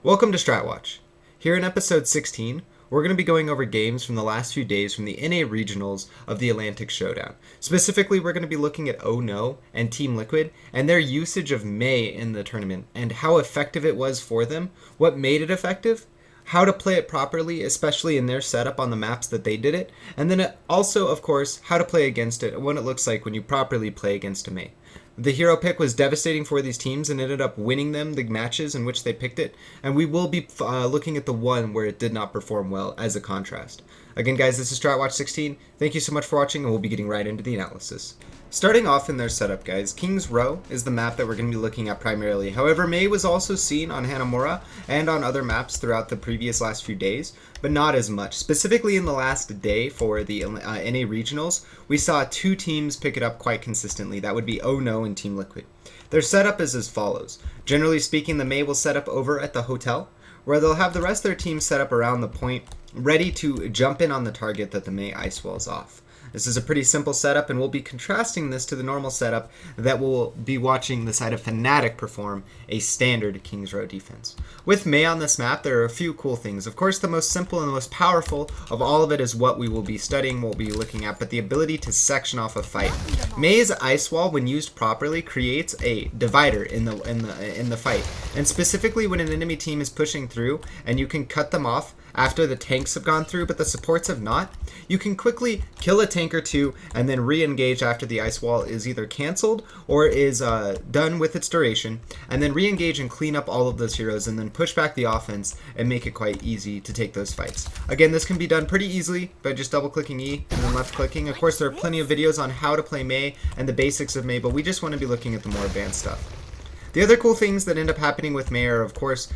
Welcome to Stratwatch. Here in episode 16, we're going to be going over games from the last few days from the NA regionals of the Atlantic Showdown. Specifically, we're going to be looking at OhNo and Team Liquid and their usage of Mei in the tournament and how effective it was for them, what made it effective, how to play it properly, especially in their setup on the maps that they did it, and then also, of course, how to play against it and what it looks like when you properly play against a Mei. The hero pick was devastating for these teams and ended up winning them the matches in which they picked it, and we will be looking at the one where it did not perform well as a contrast. Again, guys, this is Stratwatch 16. Thank you so much for watching, and we'll be getting right into the analysis. Starting off in their setup, guys, King's Row is the map that we're going to be looking at primarily. However, Mei was also seen on Hanamura and on other maps throughout the previous last few days, but not as much. Specifically in the last day for the NA regionals, we saw two teams pick it up quite consistently. That would be OhNo and Team Liquid. Their setup is as follows. Generally speaking, the Mei will set up over at the hotel, where they'll have the rest of their team set up around the point, ready to jump in on the target that the Mei ice walls off. This is a pretty simple setup, and we'll be contrasting this to the normal setup that we'll be watching the side of Fnatic perform a standard King's Row defense. With Mei on this map, there are a few cool things. Of course, the most simple and the most powerful of all of it is what we will be studying, what we'll be looking at, but the ability to section off a fight. Mei's ice wall, when used properly, creates a divider in the fight, and specifically when an enemy team is pushing through and you can cut them off after the tanks have gone through but the supports have not, you can quickly kill a tank or two and then re-engage after the ice wall is either cancelled or is done with its duration, and then re-engage and clean up all of those heroes and then push back the offense and make it quite easy to take those fights. Again, this can be done pretty easily by just double clicking E and then left clicking. Of course, there are plenty of videos on how to play Mei and the basics of Mei, but we just want to be looking at the more advanced stuff. The other cool things that end up happening with Mei are, of course,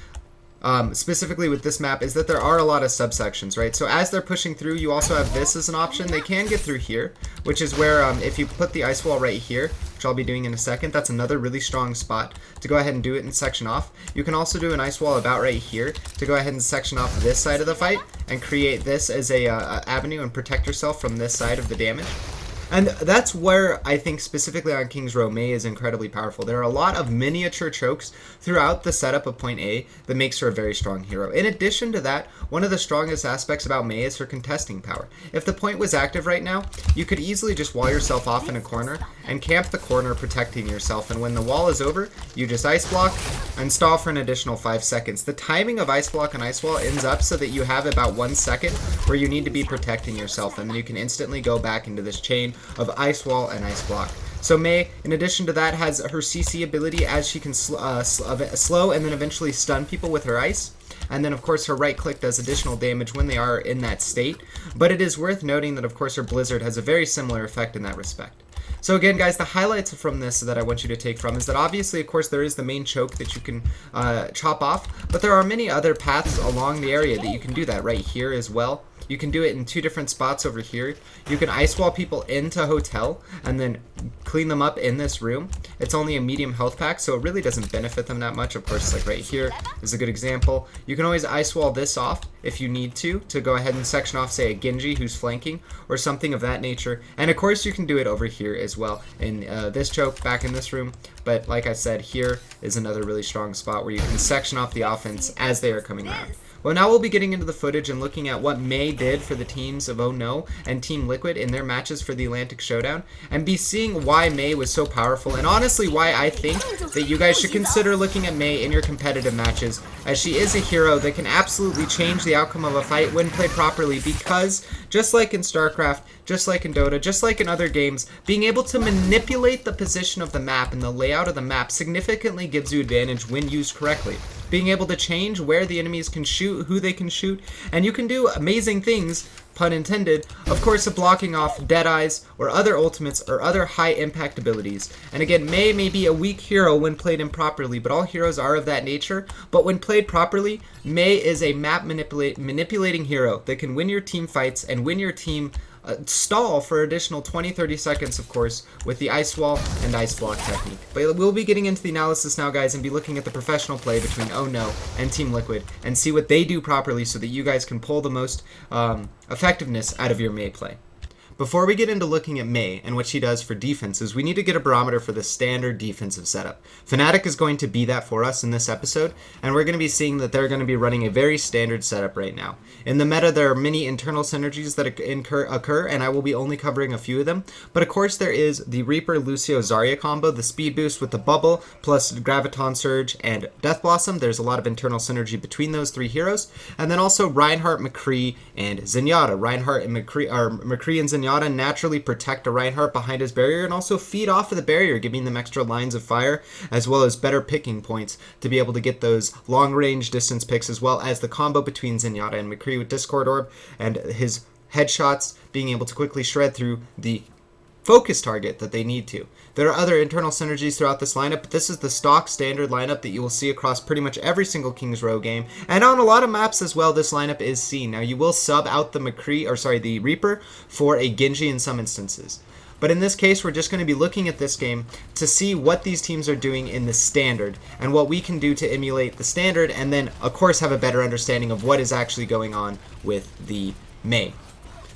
specifically with this map, is that there are a lot of subsections, right? So as they're pushing through, you also have this as an option. They can get through here, which is where if you put the ice wall right here, which I'll be doing in a second, that's another really strong spot to go ahead and do it and section off. You can also do an ice wall about right here to go ahead and section off this side of the fight and create this as a avenue and protect yourself from this side of the damage. And that's where I think specifically on King's Row, Mei is incredibly powerful. There are a lot of miniature chokes throughout the setup of point A that makes her a very strong hero. In addition to that, one of the strongest aspects about Mei is her contesting power. If the point was active right now, you could easily just wall yourself off in a corner and camp the corner protecting yourself. And when the wall is over, you just ice block and stall for an additional 5 seconds. The timing of ice block and ice wall ends up so that you have about 1 second where you need to be protecting yourself, and then you can instantly go back into this chain of ice wall and ice block. So Mei, in addition to that, has her CC ability as she can slow and then eventually stun people with her ice. And then, of course, her right click does additional damage when they are in that state. But it is worth noting that, of course, her Blizzard has a very similar effect in that respect. So again, guys, the highlights from this that I want you to take from is that obviously, of course, there is the main choke that you can chop off, but there are many other paths along the area that you can do that right here as well. You can do it in 2 different spots over here. You can ice wall people into hotel and then clean them up in this room. It's only a medium health pack, so it really doesn't benefit them that much. Of course, like right here is a good example. You can always ice wall this off if you need to go ahead and section off, say, a Genji who's flanking or something of that nature. And of course, you can do it over here as well in this choke back in this room. But like I said, here is another really strong spot where you can section off the offense as they are coming around. Well, now we'll be getting into the footage and looking at what Mei did for the teams of OhNo and Team Liquid in their matches for the Atlantic Showdown, and be seeing why Mei was so powerful, and honestly why I think that you guys should consider looking at Mei in your competitive matches, as she is a hero that can absolutely change the outcome of a fight when played properly, because just like in StarCraft, just like in Dota, just like in other games, being able to manipulate the position of the map and the layout of the map significantly gives you advantage when used correctly. Being able to change where the enemies can shoot, who they can shoot, and you can do amazing things, pun intended, of course, of blocking off Deadeyes or other ultimates or other high impact abilities. And again, Mei may be a weak hero when played improperly, but all heroes are of that nature. But when played properly, Mei is a map manipulating hero that can win your team fights and win your team stall for additional 20-30 seconds, of course, with the ice wall and ice block technique. But we'll be getting into the analysis now, guys, and be looking at the professional play between OhNo and Team Liquid and see what they do properly so that you guys can pull the most effectiveness out of your Mei play. before we get into looking at Mei and what she does for defenses, we need to get a barometer for the standard defensive setup. Fnatic is going to be that for us in this episode, and we're going to be seeing that they're going to be running a very standard setup right now. In the meta, there are many internal synergies that occur, and I will be only covering a few of them. But of course, there is the Reaper Lucio Zarya combo, the speed boost with the bubble, plus Graviton Surge and Death Blossom. There's a lot of internal synergy between those three heroes. And then also Reinhardt, McCree, and Zenyatta. Reinhardt and McCree and Zenyatta naturally protect a Reinhardt behind his barrier and also feed off of the barrier, giving them extra lines of fire as well as better picking points to be able to get those long-range distance picks, as well as the combo between Zenyatta and McCree with Discord Orb and his headshots being able to quickly shred through the focus target that they need to. There are other internal synergies throughout this lineup, but this is the stock standard lineup that you will see across pretty much every single King's Row game, and on a lot of maps as well, this lineup is seen. Now, you will sub out the the Reaper for a Genji in some instances. But in this case, we're just going to be looking at this game to see what these teams are doing in the standard and what we can do to emulate the standard, and then, of course, have a better understanding of what is actually going on with the Mei.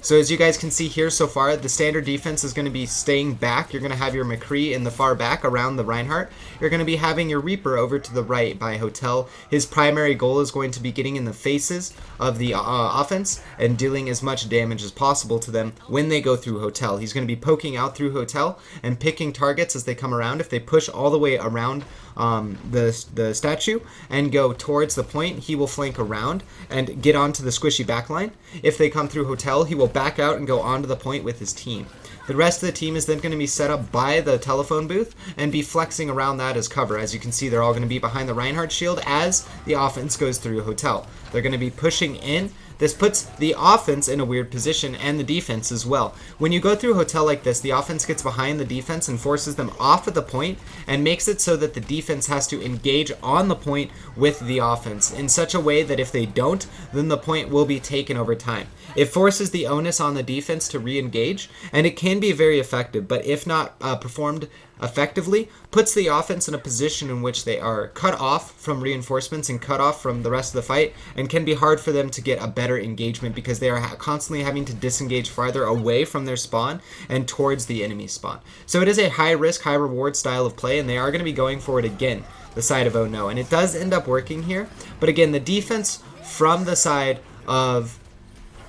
So as you guys can see here so far, the standard defense is going to be staying back. You're going to have your McCree in the far back around the Reinhardt. You're going to be having your Reaper over to the right by Hotel. His primary goal is going to be getting in the faces of the offense and dealing as much damage as possible to them when they go through Hotel. He's going to be poking out through Hotel and picking targets as they come around. If they push all the way around the statue and go towards the point, he will flank around and get onto the squishy backline. If they come through Hotel, he will back out and go onto the point with his team. The rest of the team is then going to be set up by the telephone booth and be flexing around that as cover. As you can see, they're all going to be behind the Reinhardt shield as the offense goes through Hotel. They're going to be pushing in. This puts the offense in a weird position and the defense as well. When you go through Hotel like this, the offense gets behind the defense and forces them off of the point and makes it so that the defense has to engage on the point with the offense in such a way that if they don't, then the point will be taken over time. It forces the onus on the defense to re-engage, and it can be very effective, but if not performed effectively, puts the offense in a position in which they are cut off from reinforcements and cut off from the rest of the fight, and can be hard for them to get a better engagement because they are constantly having to disengage farther away from their spawn and towards the enemy spawn. So it is a high risk, high reward style of play, and they are going to be going for it again, the side of OhNo, and it does end up working here. But again, the defense from the side of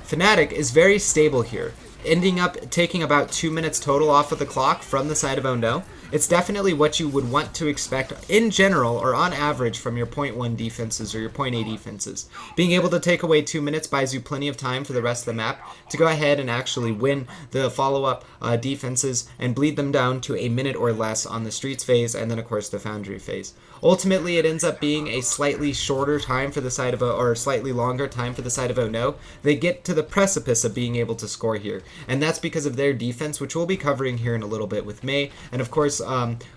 Fnatic is very stable here, ending up taking about 2 minutes total off of the clock from the side of OhNo. It's definitely what you would want to expect in general or on average from your point 1 defenses or your point A defenses. Being able to take away 2 minutes buys you plenty of time for the rest of the map to go ahead and actually win the follow-up defenses and bleed them down to a minute or less on the Streets phase and then of course the Foundry phase. Ultimately, it ends up being a slightly shorter time for the side of or slightly longer time for the side of OhNo. They get to the precipice of being able to score here, and that's because of their defense, which we'll be covering here in a little bit with Mei, and of course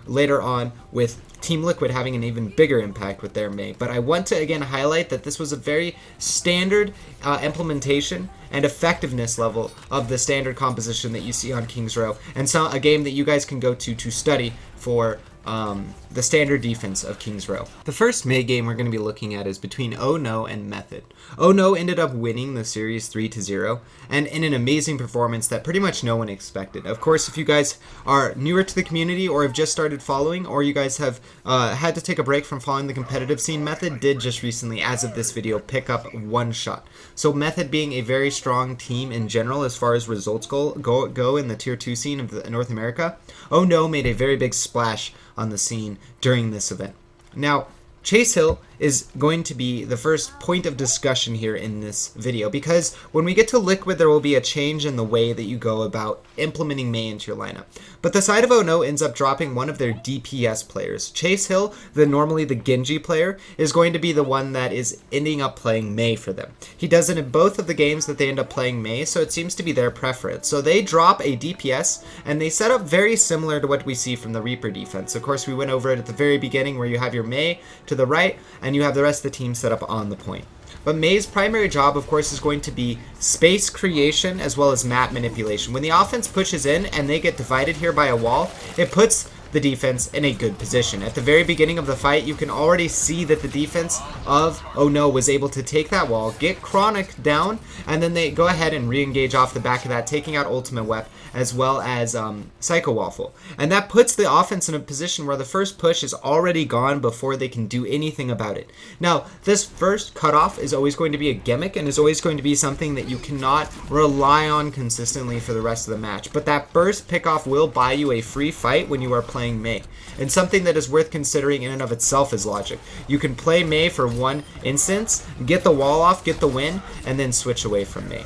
later on with Team Liquid having an even bigger impact with their Mei. But I want to again highlight that this was a very standard implementation and effectiveness level of the standard composition that you see on King's Row, and so a game that you guys can go to study for the standard defense of King's Row. The first Mei game we're going to be looking at is between OhNo and Method. OhNo ended up winning the series 3-0, and in an amazing performance that pretty much no one expected. Of course, if you guys are newer to the community or have just started following, or you guys have had to take a break from following the competitive scene, Method did just recently, as of this video, pick up one shot. So Method being a very strong team in general as far as results go in the tier 2 scene of North America, OhNo made a very big splash on the scene during this event. Now, Chase Hill is going to be the first point of discussion here in this video, because when we get to Liquid, there will be a change in the way that you go about implementing Mei into your lineup. But the side of OhNo ends up dropping one of their DPS players. Chase Hill, normally the Genji player, is going to be the one that is ending up playing Mei for them. He does it in both of the games that they end up playing Mei, so it seems to be their preference. So they drop a DPS, and they set up very similar to what we see from the Reaper defense. Of course, we went over it at the very beginning where you have your Mei to the right, and you have the rest of the team set up on the point. But Mei's primary job, of course, is going to be space creation as well as map manipulation. When the offense pushes in and they get divided here by a wall, it puts the defense in a good position. At the very beginning of the fight, you can already see that the defense of OhNo was able to take that wall, get Chronic down, and then they go ahead and re-engage off the back of that, taking out Ultimate Wep as well as Psycho Waffle. And that puts the offense in a position where the first push is already gone before they can do anything about it. Now, this first cutoff is always going to be a gimmick and is always going to be something that you cannot rely on consistently for the rest of the match. But that burst pickoff will buy you a free fight when you are playing Mei. And something that is worth considering in and of itself is logic. You can play Mei for one instance, get the wall off, get the win, and then switch away from Mei.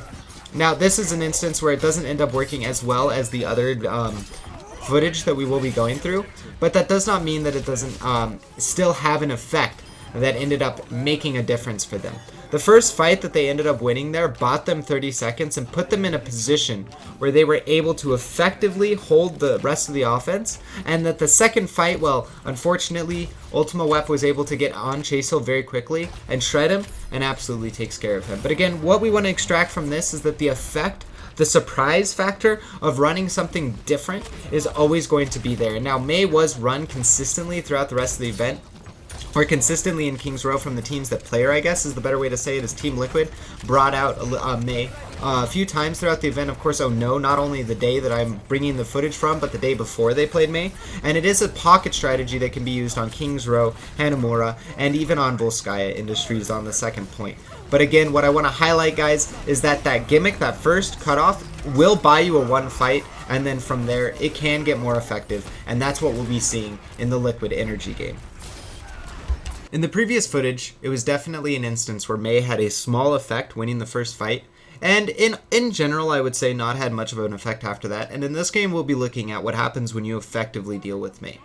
Now, this is an instance where it doesn't end up working as well as the other footage that we will be going through, but that does not mean that it doesn't still have an effect that ended up making a difference for them. The first fight that they ended up winning there bought them 30 seconds and put them in a position where they were able to effectively hold the rest of the offense, and that the second fight, well, unfortunately, Ultima Wep was able to get on Chasehill very quickly and shred him and absolutely takes care of him. But again, what we want to extract from this is that the effect, the surprise factor of running something different is always going to be there. And now Mei was run consistently throughout the rest of the event, or consistently in King's Row from the teams that play her, I guess is the better way to say it, is Team Liquid brought out Mei a few times throughout the event. Of course, OhNo, not only the day that I'm bringing the footage from, but the day before they played Mei. And it is a pocket strategy that can be used on King's Row, Hanamura, and even on Volskaya Industries on the second point. But again, what I want to highlight, guys, is that that gimmick, that first cutoff, will buy you a one fight, and then from there, it can get more effective. And that's what we'll be seeing in the Liquid Energy game. In the previous footage, it was definitely an instance where Mei had a small effect winning the first fight, and in general, I would say not had much of an effect after that. And in this game, we'll be looking at what happens when you effectively deal with Mei.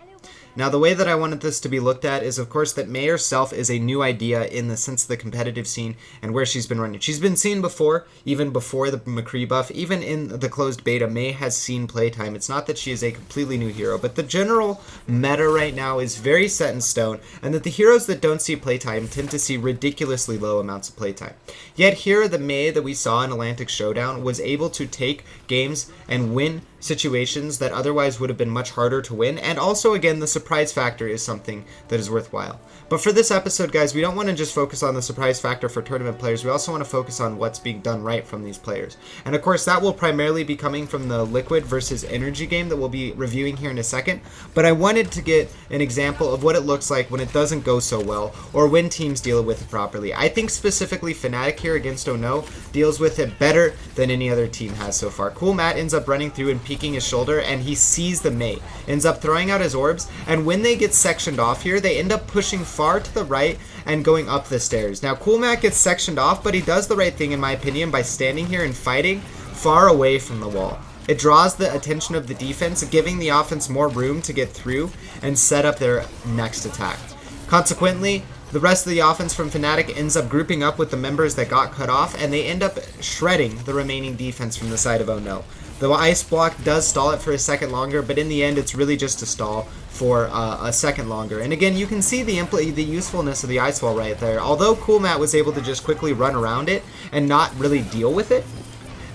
Now, the way that I wanted this to be looked at is, of course, that Mei herself is a new idea in the sense of the competitive scene and where she's been running. She's been seen before, even before the McCree buff. Even in the closed beta, Mei has seen playtime. It's not that she is a completely new hero, but the general meta right now is very set in stone, and that the heroes that don't see playtime tend to see ridiculously low amounts of playtime. Yet here, the Mei that we saw in Atlantic Showdown was able to take games and win situations that otherwise would have been much harder to win, and also, again, the surprise factor is something that is worthwhile. But for this episode, guys, we don't want to just focus on the surprise factor for tournament players. We also want to focus on what's being done right from these players. And of course, that will primarily be coming from the Liquid versus Energy game that we'll be reviewing here in a second. But I wanted to get an example of what it looks like when it doesn't go so well, or when teams deal with it properly. I think specifically Fnatic here against OhNo deals with it better than any other team has so far. Cool Matt ends up running through and peeking his shoulder, and he sees the Mei, ends up throwing out his orbs, and when they get sectioned off here, they end up pushing far to the right and going up the stairs. Now, Cool Matt gets sectioned off, but he does the right thing, in my opinion, by standing here and fighting far away from the wall. It draws the attention of the defense, giving the offense more room to get through and set up their next attack. Consequently, the rest of the offense from Fnatic ends up grouping up with the members that got cut off, and they end up shredding the remaining defense from the side of OhNo. The ice block does stall it for a second longer, but in the end, it's really just a stall for a second longer. And again, you can see the usefulness of the ice wall right there. Although Cool Matt was able to just quickly run around it and not really deal with it,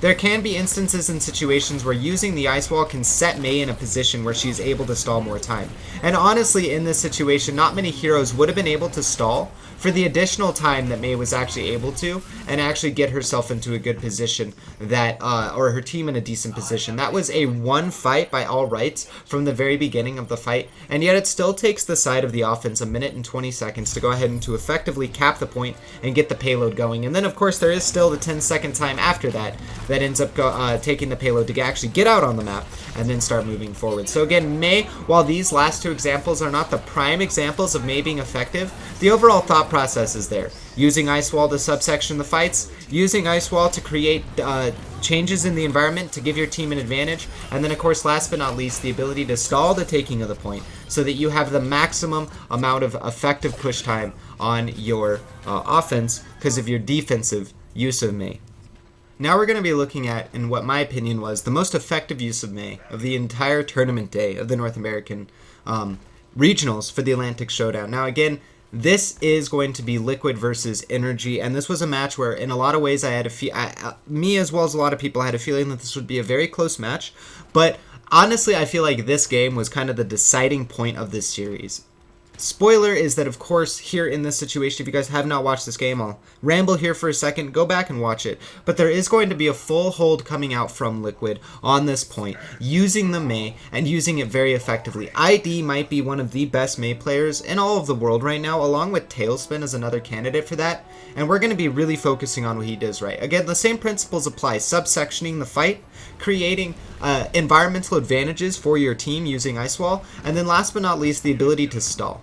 there can be instances and situations where using the ice wall can set Mei in a position where she's able to stall more time. And honestly, in this situation, not many heroes would have been able to stall for the additional time that Mei was actually able to, and actually get herself into a good position that, or her team in a decent position. That was a one fight by all rights from the very beginning of the fight, and yet it still takes the side of the offense a minute and 20 seconds to go ahead and to effectively cap the point and get the payload going. And then, of course, there is still the 10-second time after that that ends up taking the payload to actually get out on the map and then start moving forward. So again, Mei, while these last two examples are not the prime examples of Mei being effective, the overall thought process is there. Using Ice Wall to subsection the fights, using Ice Wall to create changes in the environment to give your team an advantage, and then of course last but not least, the ability to stall the taking of the point so that you have the maximum amount of effective push time on your offense because of your defensive use of Mei. Now we're going to be looking at, in what my opinion was, the most effective use of Mei of the entire tournament day of the North American regionals for the Atlantic Showdown. Now again, this is going to be Liquid versus Energy, and this was a match where in a lot of ways I had me as well as a lot of people had a feeling that this would be a very close match, but Honestly, I feel like this game was kind of the deciding point of this series. Spoiler is that, of course, here in this situation, if you guys have not watched this game, I'll ramble here for a second, go back and watch it. But there is going to be a full hold coming out from Liquid on this point, using the Mei and using it very effectively. ID might be one of the best Mei players in all of the world right now, along with Tailspin as another candidate for that. And we're going to be really focusing on what he does right. Again, the same principles apply, subsectioning the fight, creating environmental advantages for your team using Ice Wall, and then last but not least, the ability to stall.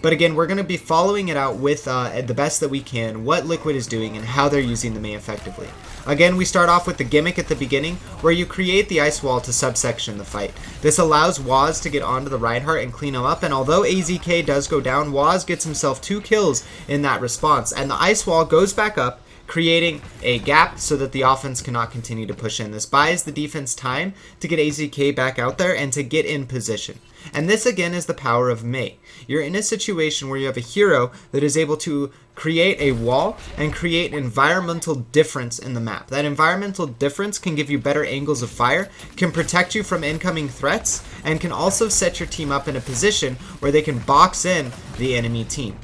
But again, we're going to be following it out with the best that we can, what Liquid is doing, and how they're using the Mei effectively. Again, we start off with the gimmick at the beginning, where you create the Ice Wall to subsection the fight. This allows Waz to get onto the Reinhardt and clean him up, and although AZK does go down, Waz gets himself 2 kills in that response, and the Ice Wall goes back up, creating a gap so that the offense cannot continue to push in. This buys the defense time to get AZK back out there and to get in position. And this again is the power of Mei. You're in a situation where you have a hero that is able to create a wall and create an environmental difference in the map. That environmental difference can give you better angles of fire, can protect you from incoming threats, and can also set your team up in a position where they can box in the enemy team.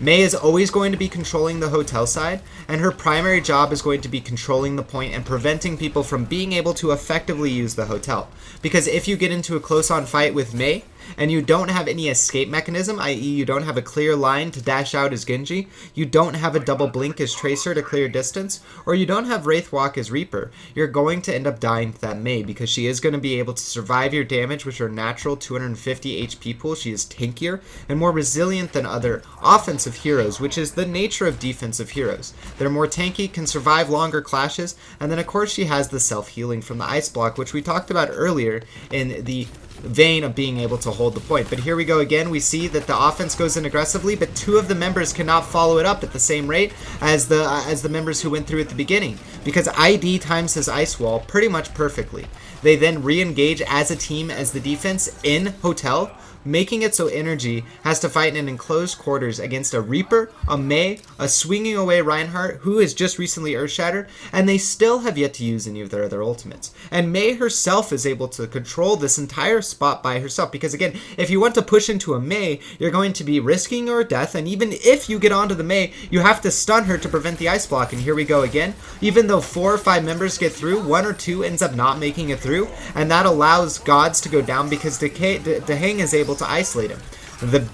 Mei is always going to be controlling the hotel side, and her primary job is going to be controlling the point and preventing people from being able to effectively use the hotel. Because if you get into a close-on fight with Mei, and you don't have any escape mechanism, i.e. you don't have a clear line to dash out as Genji, you don't have a double blink as Tracer to clear distance, or you don't have Wraith Walk as Reaper, you're going to end up dying to that Mei, because she is going to be able to survive your damage with her natural 250 HP pool. She is tankier and more resilient than other offensive heroes, which is the nature of defensive heroes. They're more tanky, can survive longer clashes, and then of course she has the self-healing from the Ice Block, which we talked about earlier in the vein of being able to hold the point. But here we go again. We see that the offense goes in aggressively, but 2 of the members cannot follow it up at the same rate as the members who went through at the beginning, because ID times his Ice Wall pretty much perfectly. They then re-engage as a team as the defense in Hotel, making it so Energy has to fight in enclosed quarters against a Reaper, a Mei, a swinging away Reinhardt, who is just recently Earthshattered, and they still have yet to use any of their other ultimates. And Mei herself is able to control this entire spot by herself, because again, if you want to push into a Mei, you're going to be risking your death, and even if you get onto the Mei, you have to stun her to prevent the Ice Block. And here we go again. Even though 4 or 5 members get through, 1 or 2 ends up not making it through, and that allows Gods to go down because Dehang is able to isolate him. The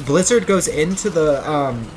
Blizzard goes into the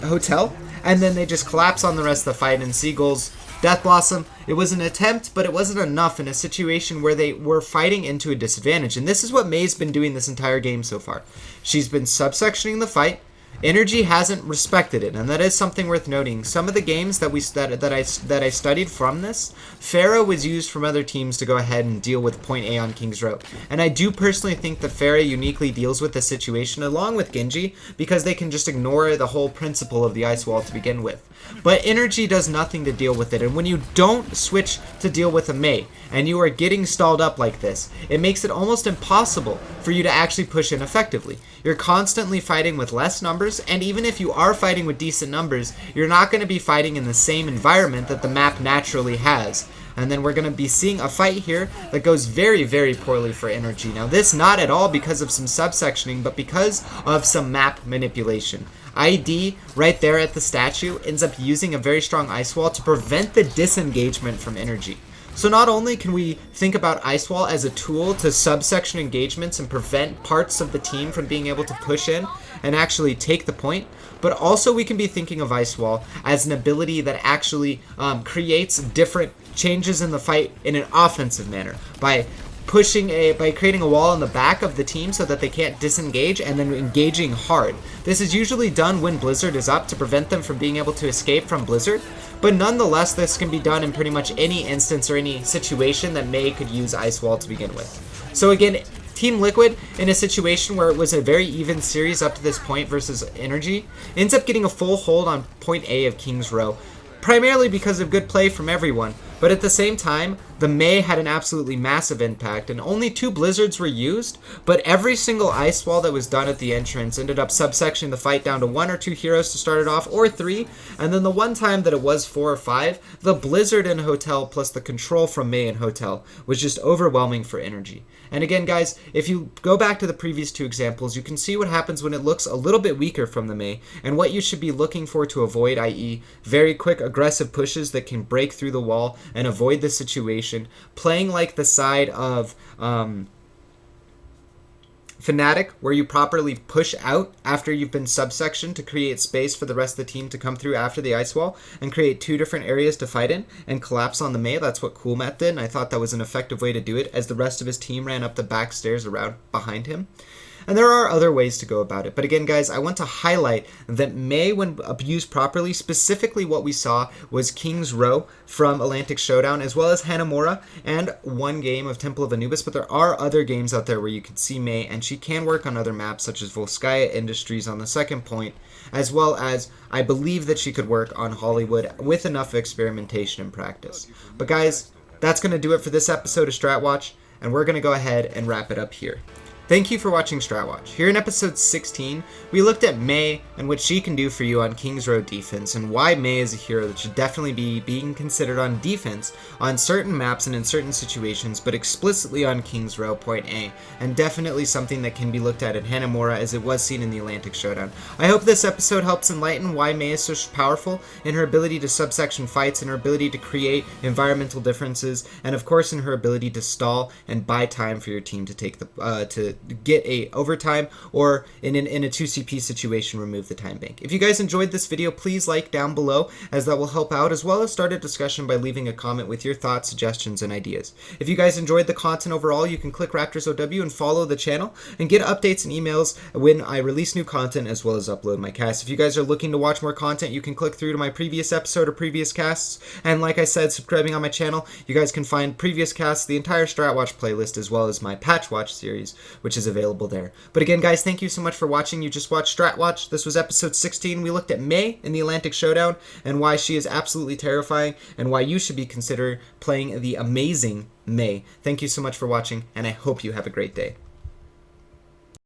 hotel, and then they just collapse on the rest of the fight, and Seagull's Death Blossom, it was an attempt, but it wasn't enough in a situation where they were fighting into a disadvantage. And this is what Mei's been doing this entire game so far. She's been subsectioning the fight. Energy hasn't respected it, and that is something worth noting. Some of the games that I studied from this, Pharah was used from other teams to go ahead and deal with point A on King's Row. And I do personally think that Pharah uniquely deals with this situation along with Genji, because they can just ignore the whole principle of the Ice Wall to begin with. But Energy does nothing to deal with it, and when you don't switch to deal with a Mei, and you are getting stalled up like this, it makes it almost impossible for you to actually push in effectively. You're constantly fighting with less numbers, and even if you are fighting with decent numbers, you're not going to be fighting in the same environment that the map naturally has. And then we're going to be seeing a fight here that goes very, very poorly for Energy. Now this not at all because of some subsectioning, but because of some map manipulation. ID, right there at the statue, ends up using a very strong Ice Wall to prevent the disengagement from Energy. So not only can we think about Ice Wall as a tool to subsection engagements and prevent parts of the team from being able to push in and actually take the point, but also we can be thinking of Ice Wall as an ability that actually creates different changes in the fight in an offensive manner by creating a wall in the back of the team so that they can't disengage, and then engaging hard. This is usually done when Blizzard is up to prevent them from being able to escape from Blizzard, but nonetheless this can be done in pretty much any instance or any situation that Mei could use Ice Wall to begin with. So again, Team Liquid, in a situation where it was a very even series up to this point versus Energy, ends up getting a full hold on point A of King's Row, primarily because of good play from everyone, But at the same time, the Mei had an absolutely massive impact, and only 2 blizzards were used, but every single ice wall that was done at the entrance ended up subsectioning the fight down to 1 or 2 heroes to start it off, or 3, and then the one time that it was 4 or 5, the blizzard in Hotel plus the control from Mei in Hotel was just overwhelming for energy. And again, guys, if you go back to the previous 2 examples, you can see what happens when it looks a little bit weaker from the Mei, and what you should be looking for to avoid, i.e. very quick aggressive pushes that can break through the wall and avoid the situation, playing like the side of Fnatic, where you properly push out after you've been subsectioned to create space for the rest of the team to come through after the ice wall and create 2 different areas to fight in and collapse on the Mei. That's what coolMatt did, and I thought that was an effective way to do it as the rest of his team ran up the back stairs around behind him. And there are other ways to go about it. But again, guys, I want to highlight that Mei, when used properly, specifically what we saw was King's Row from Atlantic Showdown, as well as Hanamura, and 1 game of Temple of Anubis. But there are other games out there where you can see Mei, and she can work on other maps, such as Volskaya Industries on the second point, as well as I believe that she could work on Hollywood with enough experimentation and practice. But guys, that's going to do it for this episode of Stratwatch, and we're going to go ahead and wrap it up here. Thank you for watching Stratwatch. Here in episode 16, we looked at Mei and what she can do for you on King's Row defense, and why Mei is a hero that should definitely be being considered on defense on certain maps and in certain situations, but explicitly on King's Row point A, and definitely something that can be looked at in Hanamura as it was seen in the Atlantic Showdown. I hope this episode helps enlighten why Mei is so powerful in her ability to subsection fights, and her ability to create environmental differences, and of course in her ability to stall and buy time for your team to take the to get a overtime, or in a 2CP situation remove the time bank. If you guys enjoyed this video, please like down below, as that will help out, as well as start a discussion by leaving a comment with your thoughts, suggestions, and ideas. If you guys enjoyed the content overall, you can click RaptorZ OW and follow the channel and get updates and emails when I release new content, as well as upload my casts. If you guys are looking to watch more content, you can click through to my previous episode or previous casts, and like I said, subscribing on my channel, you guys can find previous casts, the entire Stratwatch playlist, as well as my Patchwatch series, which is available there. But again, guys, thank you so much for watching. You just watched Stratwatch. This was episode 16. We looked at Mei in the Atlantic Showdown and why she is absolutely terrifying, and why you should be considering playing the amazing Mei. Thank you so much for watching, and I hope you have a great day.